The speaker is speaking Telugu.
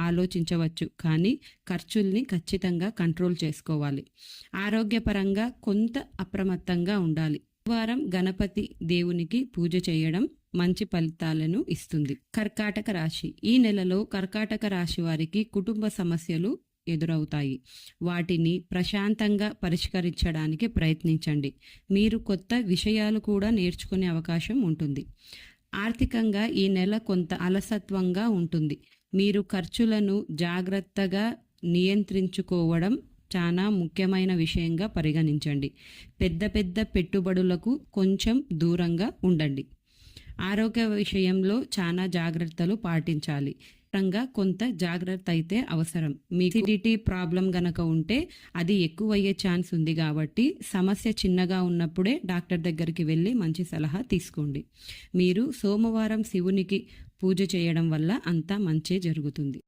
ఆలోచించవచ్చు, కానీ ఖర్చుల్ని ఖచ్చితంగా కంట్రోల్ చేసుకోవాలి. ఆరోగ్యపరంగా కొంత అప్రమత్తంగా ఉండాలి. వారం గణపతి దేవునికి పూజ చేయడం మంచి ఫలితాలను ఇస్తుంది. కర్కాటక రాశి. ఈ నెలలో కర్కాటక రాశి వారికి కుటుంబ సమస్యలు ఎదురవుతాయి. వాటిని ప్రశాంతంగా పరిష్కరించడానికి ప్రయత్నించండి. మీరు కొత్త విషయాలు కూడా నేర్చుకునే అవకాశం ఉంటుంది. ఆర్థికంగా ఈ నెల కొంత అలసత్వంగా ఉంటుంది. మీరు ఖర్చులను జాగ్రత్తగా నియంత్రించుకోవడం చాలా ముఖ్యమైన విషయంగా పరిగణించండి. పెద్ద పెద్ద పెట్టుబడులకు కొంచెం దూరంగా ఉండండి. ఆరోగ్య విషయంలో చాలా జాగ్రత్తలు పాటించాలి. రంగా కొంత జాగ్రత్త అయితే అవసరం. మీకు అసిడిటీ ప్రాబ్లం గనక ఉంటే అది ఎక్కువయ్యే ఛాన్స్ ఉంది, కాబట్టి సమస్య చిన్నగా ఉన్నప్పుడే డాక్టర్ దగ్గరికి వెళ్ళి మంచి సలహా తీసుకోండి. మీరు సోమవారం శివునికి పూజ చేయడం వల్ల అంతా మంచే జరుగుతుంది.